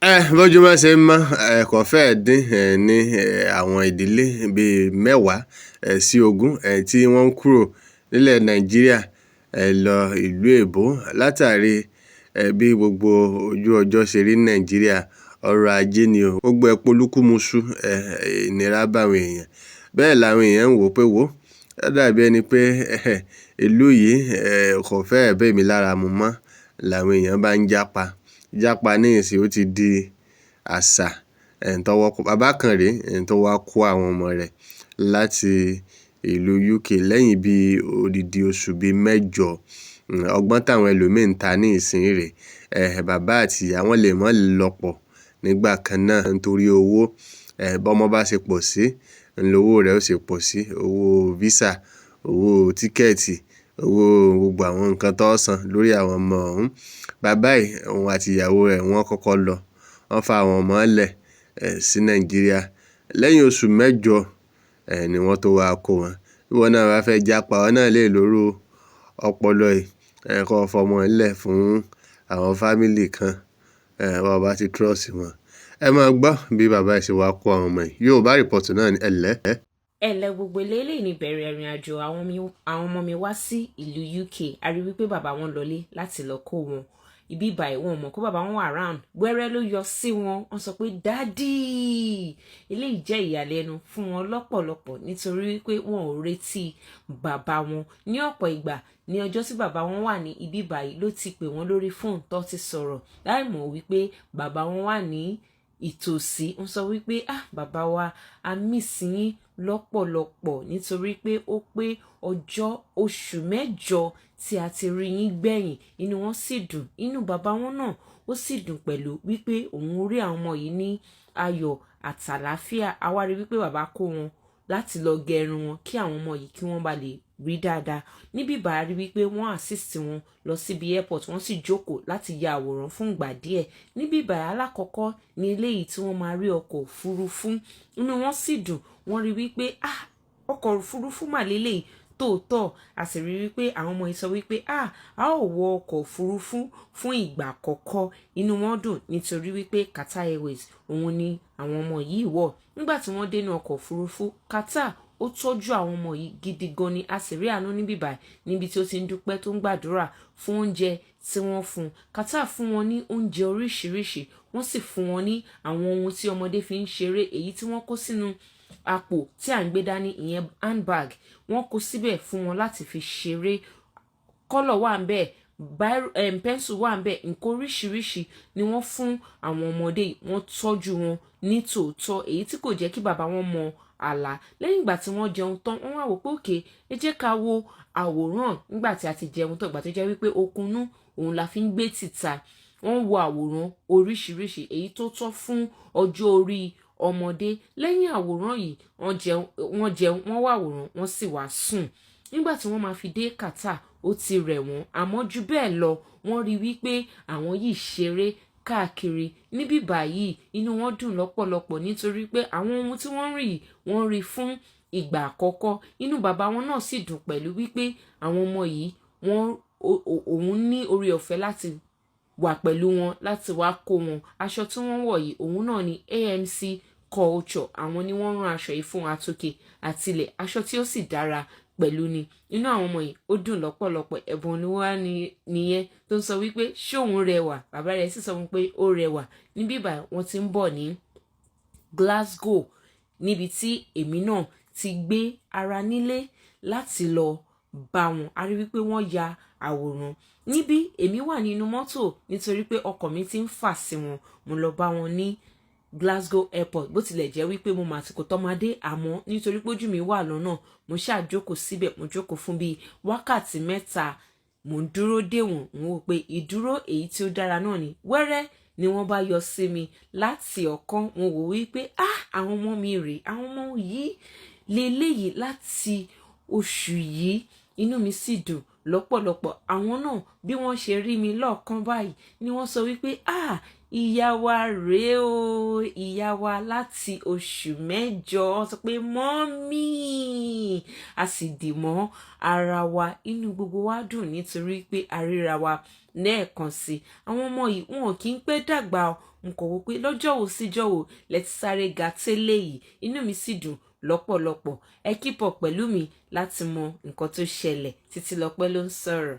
Bójúmọ́ ṣe ń mọ́ kò fẹ́ẹ̀ dín ní àwọn ìdílé bíi mẹ́wàá sí ogún tí wọ́n ń kúrò nílẹ̀ Nàìjíríà lọ ìlú èbó látàrí bí gbogbo ojú ọjọ́ ṣe rí ní Nàìjíríà. Ọrọ̀ ajé ni o, gbogbo ẹ̀ polúkúmuṣú, ìnira báwọn èèyàn. Bẹ́ẹ̀ làwọn èèyàn ń wò ó pé ó dàbí ẹni pé ìlú yìí kò fẹ́ẹ̀ bẹ́mi lára mu mọ́, làwọn èèyàn bá ń jápa. Jápa ní ìsìn ó ti di àṣà. Bàbá kan rèé tó wá kó àwọn ọmọ rẹ̀ láti ìlú UK lẹ́yìn bí odidi oṣù bíi mẹ́jọ. Ọgbọ́n táwọn ẹlòmíín ta ní ìsìn rèé. Bàbá àti ìyá wọn lè mọ́ lọ́pọ̀ nígbà kan náà nítorí owó. Bọ́mọ bá ṣe pọ̀ sí, owó rẹ̀ ó ṣe pọ̀ sí. Owó visa, owó tíkẹ́ẹ̀tì, owó gbogbo àwọn nǹkan tó san lórí àwọn ọmọ ọ̀hún. Bàbá yìí òun àti ìyàwó rẹ̀ wọ́n kọ́kọ́ lọ. Wọ́n fa àwọn ọmọ lẹ̀ sí Nàìjíríà. Lẹ́yìn oṣù mẹ́jọ ni wọ́n tó wá kó wọn. Bí wọ́n náà bá fẹ́ jápa, wọ́n náà lè lóró ọpọlọ yìí kó fọmọ lẹ̀ fún àwọn fámílì kan. Wọ́n bá ti trust wọn. Ẹ máa gbọ́ bí bàbá yìí ṣe wá kó àwọn ọmọ yìí. Yorùbá Report náà ní ẹ̀lẹ́ gbogbo eléyìí ní bẹ̀rẹ̀ ìrìn àjò àwọn ọmọ mi wá sí ìlú UK. A rí wípé bàbá wọn lọlé láti lọ kó wọn. Ibi báyìí wọn mọ̀ kó bàbá wọn wà round. Wẹ́rẹ́ ló yọ sí wọn. Wọ́n sọ pé dádì. Eléyìí jẹ́ ìyàlẹ́nu fún wọn lọ́pọ̀lọpọ̀ nítorí wípé wọn ò retí bàbá wọn. Ní ọ̀pọ̀ ìgbà ní ọjọ́ tí bàbá wọn wà ní ibi báyìí ló ti pè wọ́n lórí fóònù tó ti sọ̀rọ̀ láì mọ̀ wípé bàbá wọn wà ní ìtòsí. Wọ́n sọ wípé bàbá wa a miss yín lọ́pọ̀lọpọ̀ nítorí pé ó pé oṣù mẹ́jọ tí a ti rí yín gbẹ̀yìn. Inú wọn sì dùn, inú bàbá wọn náà ó sì dùn pẹ̀lú wípé òun rí àwọn ọmọ yìí ní ayọ̀ àtàlàáfíà. A wá rí wípé bàbá kó wọn láti lọ gẹrun wọn kí àwọn ọmọ yìí kí wọ́n bá lè rí dáadáa. Níbí bá rí wípé wọ́n assist wọn lọ síbi airport, wọ́n sì jókòó láti ya àwòrán fún ìgbà díẹ̀. Níbí bá alákọ̀ọ́kọ́ ní eléyìí tí wọ́n máa rí ọkọ̀ òfurufú. Inú wọn sì dùn. Wọ́n rí wípé ọkọ̀ òfurufú mà lélẹ́yìí tòótọ́. A sì rí wípé àwọn ọmọ yìí sọ wípé a ó wọ ọkọ̀ òfurufú fún ìgbà àkọ́kọ́. Inú wọn dùn nítorí wípé Qatar Airways òun ni àwọn ọmọ yìí wọ̀. Nígbà tí wọ́n dénú ọkọ̀ òfurufú, Qatar ó tọ́jú àwọn ọmọ yìí gidi gan ni. A sì rí àánú níbí báyìí níbi tí ó ti ń dúpẹ́ tó ń gbàdúrà fún oúnjẹ tí wọ́n fún. Qatar fún wọn ní oúnjẹ oríṣiríṣi. Wọ́n sì fún wọn ní àwọn ohun tí ọmọdé fi ń ṣeré, èyí tí wọ́n kó sínú àpò tí à ń gbé dání, ìyẹn handbag. Wọ́n kó síbẹ̀ fún wọn láti fi ṣeré. Kọ́lọ̀ wà ńbẹ̀, pẹ́ńsù wà ńbẹ̀, nǹkan oríṣiríṣi ni wọ́n fún àwọn ọmọdé. Wọ́n tọ́jú wọn ní tòótọ́, èyí tí kò jẹ́ kí bàbá wọn mọ àlá. Lẹ́yìn ìgbà tí wọ́n jẹun tán, wọ́n wá wò pé òkè, ẹ jẹ́ ká wo àwòrán. Nígbà tí a ti jẹun tán, ìgbà tó jẹ́ wípé okunú òun la fi ń gbé tìta. Wọ́n wo àwòrán oríṣiríṣi èyí tó tọ́ fún ọjọ́ orí ọmọdé. Lẹ́yìn àwòrán yìí wọ́n wá àwòrán, wọ́n sì wá sùn. Nígbà tí wọ́n máa fi dé Qatar, ó ti rẹ̀ wọ́n. Àmọ́ jù bẹ́ẹ̀ lọ, wọ́n rí wípé àwọn yìí ṣeré káàkiri. Níbí báyìí inú wọn dùn lọ́pọ̀lọpọ̀ nítorí pé àwọn ohun tí wọ́n rí yìí wọ́n rí fún ìgbà àkọ́kọ́. Inú bàbá wọn náà sì dùn pẹ̀lú wípé àwọn ọmọ yìí òun ní orí ọ̀fẹ́ láti wà pẹ̀lú wọn, láti wá kó wọn. Aṣọ tí wọ́n wọ̀ yìí òun náà ni AMC culture. Àwọn ni wọ́n rán aṣọ yìí fún àtòkè àtilẹ̀. Aṣọ tí ó sì dára pẹ̀lú ni. Inú àwọn ọmọ yìí ó dùn lọ́pọ̀lọpọ̀. Ẹ̀bùn ni wọ́n nìyẹn tó ń sọ wípé ṣé òun rẹwà. Bàbá rẹ̀ sì sọ wípé ó rẹwà. Níbí báyìí wọ́n ti ń bọ̀ ní Glasgow, níbi tí èmi náà ti gbé ara nílé láti lọ bá wọn. A rí wípé wọ́n ya àwòrán. Níbí èmi wà nínú mọ́tò nítorí pé ọkọ̀ mi ti ń fà sí wọn. Mo lọ bá wọn ní Glasgow airport, bó tilẹ̀ jẹ́ wípé mo mà àsìkò tọ́mọdé, àmọ́ nítorí pé ojú mi wà lọ́nà, mo ṣáà jókòó síbẹ̀. Mo jókòó fún bíi wákàtí 3. Mo ń dúró dè wọ́n. Mo wò pé ìdúró èyí tí ó dára náà ni. Wẹ́rẹ́ ni wọ́n bá yọ sí mi láti ọ̀kan. Mo wò wípé àwọn ọmọ mi rèé. Àwọn ọmọ yìí leléyìí láti oṣù yìí. Inú mi sì dùn lọ́pọ̀lọpọ̀. Àwọn náà bí wọ́n ṣe rí mi lọ́ọ̀kan báyìí ni wọ́n sọ wípé ìyá wa rèé o, ìyá wa láti oṣù mẹ́jọ. Wọ́n sọ pé mọ́mí, a sì dì mọ́ ara wa. Inú gbogbo wa dùn nítorí pé a ríra wa lẹ́ẹ̀kan sí àwọn ọmọ yìí wọn ò kí ń pẹ́ dàgbà o n kò wò pé lọ́jọ́ wo síjọ́ wo lẹ ti sáré ga tẹ́lẹ̀ yìí inú mi sì dùn lọ́pọ̀lọpọ̀ ẹ keep up pẹ̀lú mi láti mọ nǹkan tó ṣẹlẹ̀. Títílọpẹ́ ló ń sọ̀rọ̀.